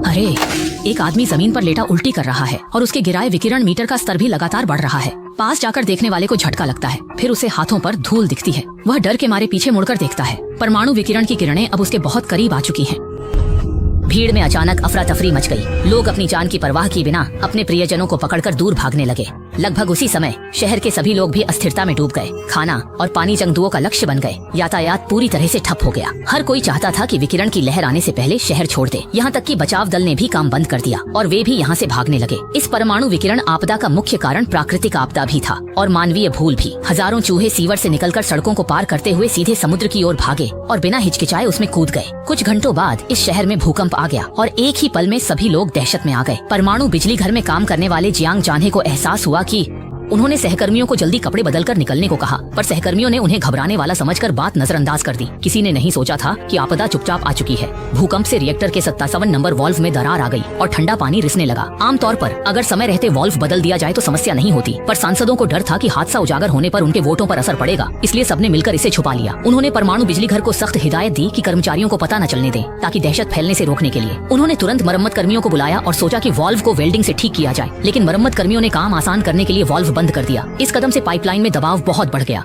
अरे, एक आदमी जमीन पर लेटा उल्टी कर रहा है और उसके गिराए विकिरण मीटर का स्तर भी लगातार बढ़ रहा है। पास जाकर देखने वाले को झटका लगता है, फिर उसे हाथों पर धूल दिखती है। वह डर के मारे पीछे मुड़कर देखता है। परमाणु विकिरण की किरणें अब उसके बहुत करीब आ चुकी हैं। भीड़ में अचानक अफरा तफरी मच गई। लोग अपनी जान की परवाह किए बिना अपने प्रियजनों को पकड़कर दूर भागने लगे। लगभग उसी समय शहर के सभी लोग भी अस्थिरता में डूब गए। खाना और पानी जंगजुओं का लक्ष्य बन गए। यातायात पूरी तरह से ठप हो गया। हर कोई चाहता था कि विकिरण की लहर आने से पहले शहर छोड़ दे। यहाँ तक कि बचाव दल ने भी काम बंद कर दिया और वे भी यहाँ से भागने लगे। इस परमाणु विकिरण आपदा का मुख्य कारण प्राकृतिक आपदा भी था और मानवीय भूल भी। हजारों चूहे सीवर से निकलकर सड़कों को पार करते हुए सीधे समुद्र की ओर भागे और बिना हिचकिचाए उसमें कूद गए। कुछ घंटों बाद इस शहर में भूकंप आ गया और एक ही पल में सभी लोग दहशत में आ गए। परमाणु बिजली घर में काम करने वाले जियांग जान्हे को एहसास हुआ कि उन्होंने सहकर्मियों को जल्दी कपड़े बदलकर निकलने को कहा, पर सहकर्मियों ने उन्हें घबराने वाला समझकर बात नजरअंदाज कर दी। किसी ने नहीं सोचा था कि आपदा चुपचाप आ चुकी है। भूकंप से रिएक्टर के 57 नंबर वाल्व में दरार आ गई और ठंडा पानी रिसने लगा। आमतौर पर अगर समय रहते वाल्व बदल दिया जाए तो समस्या नहीं होती, पर सांसदों को डर था कि हादसा उजागर होने पर उनके वोटों पर असर पड़ेगा, इसलिए सबने मिलकर इसे छुपा लिया। उन्होंने परमाणु बिजली घर को सख्त हिदायत दी कि कर्मचारियों को पता न चलने दें, ताकि दहशत फैलने से रोकने के लिए। उन्होंने तुरंत मरम्मत कर्मियों को बुलाया और सोचा कि वाल्व को वेल्डिंग से ठीक किया जाए, लेकिन मरम्मत कर्मियों ने काम आसान करने के लिए वाल्व बंद कर दिया। इस कदम से पाइपलाइन में दबाव बहुत बढ़ गया।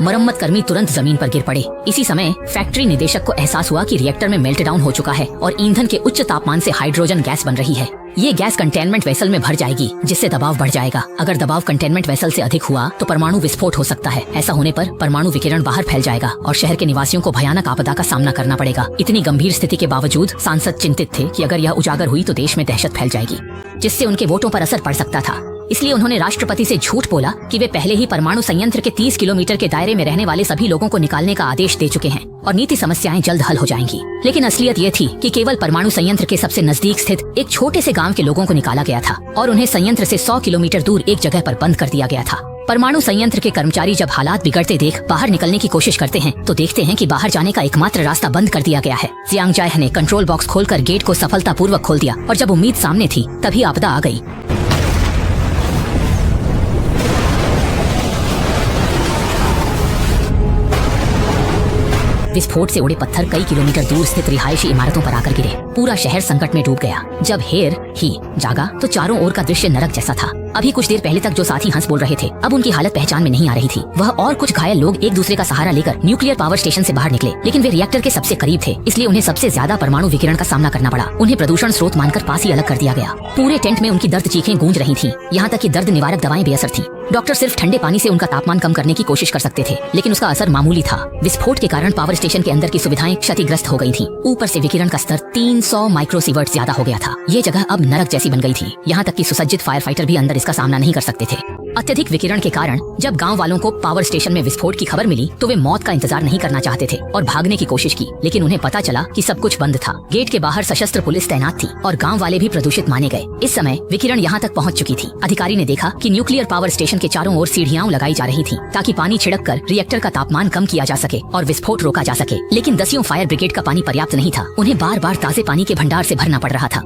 मरम्मत कर्मी तुरंत जमीन पर गिर पड़े। इसी समय फैक्ट्री निदेशक को एहसास हुआ कि रिएक्टर में मेल्टडाउन हो चुका है और ईंधन के उच्च तापमान से हाइड्रोजन गैस बन रही है। ये गैस कंटेनमेंट वेसल में भर जाएगी, जिससे दबाव बढ़ जाएगा। अगर दबाव कंटेनमेंट वेसल से अधिक हुआ तो परमाणु विस्फोट हो सकता है। ऐसा होने पर परमाणु विकिरण बाहर फैल जाएगा और शहर के निवासियों को भयानक आपदा का सामना करना पड़ेगा। इतनी गंभीर स्थिति के बावजूद सांसद चिंतित थे कि अगर यह उजागर हुई तो देश में दहशत फैल जाएगी, जिससे उनके वोटों पर असर पड़ सकता था। इसलिए उन्होंने राष्ट्रपति से झूठ बोला कि वे पहले ही परमाणु संयंत्र के 30 किलोमीटर के दायरे में रहने वाले सभी लोगों को निकालने का आदेश दे चुके हैं और नीति समस्याएं जल्द हल हो जाएंगी। लेकिन असलियत ये थी कि केवल परमाणु संयंत्र के सबसे नजदीक स्थित एक छोटे से गांव के लोगों को निकाला गया था और उन्हें संयंत्र से 100 किलोमीटर दूर एक जगह पर बंद कर दिया गया था। परमाणु संयंत्र के कर्मचारी जब हालात बिगड़ते देख बाहर निकलने की कोशिश करते हैं तो देखते हैं कि बाहर जाने का एकमात्र रास्ता बंद कर दिया गया है। जियांग जान्हे ने कंट्रोल बॉक्स खोलकर गेट को सफलतापूर्वक खोल दिया और जब उम्मीद सामने थी तभी आपदा आ गई। विस्फोट से उड़े पत्थर कई किलोमीटर दूर स्थित रिहायशी इमारतों पर आकर गिरे। पूरा शहर संकट में डूब गया। जब हेर ही जागा तो चारों ओर का दृश्य नरक जैसा था। अभी कुछ देर पहले तक जो साथी हंस बोल रहे थे, अब उनकी हालत पहचान में नहीं आ रही थी। वह और कुछ घायल लोग एक दूसरे का सहारा लेकर न्यूक्लियर पावर स्टेशन से बाहर निकले, लेकिन वे रिएक्टर के सबसे करीब थे, इसलिए उन्हें सबसे ज्यादा परमाणु विकिरण का सामना करना पड़ा। उन्हें प्रदूषण स्रोत मानकर पास ही अलग कर दिया गया। पूरे टेंट में उनकी दर्द चीखें गूंज रही थी। यहाँ तक कि दर्द निवारक दवाएं बेअसर थी। डॉक्टर सिर्फ ठंडे पानी से उनका तापमान कम करने की कोशिश कर सकते थे, लेकिन उसका असर मामूली था। विस्फोट के कारण पावर स्टेशन के अंदर की सुविधाएं क्षतिग्रस्त हो गई थी। ऊपर से विकिरण का स्तर 300 माइक्रोसीवर्ट ज्यादा हो गया था। ये जगह अब नरक जैसी बन गई थी। यहाँ तक कि सुसज्जित फायर फाइटर भी अंदर इसका सामना नहीं कर सकते थे। अत्यधिक विकिरण के कारण जब गांव वालों को पावर स्टेशन में विस्फोट की खबर मिली तो वे मौत का इंतजार नहीं करना चाहते थे और भागने की कोशिश की, लेकिन उन्हें पता चला कि सब कुछ बंद था। गेट के बाहर सशस्त्र पुलिस तैनात थी और गांव वाले भी प्रदूषित माने गए। इस समय विकिरण यहाँ तक पहुँच चुकी थी। अधिकारी ने देखा कि न्यूक्लियर पावर स्टेशन के चारों ओर सीढ़ियां लगाई जा रही थी ताकि पानी छिड़क कर रिएक्टर का तापमान कम किया जा सके और विस्फोट रोका जा सके। लेकिन 10 फायर ब्रिगेड का पानी पर्याप्त नहीं था। उन्हें बार बार ताजे पानी के भंडार से भरना पड़ रहा था।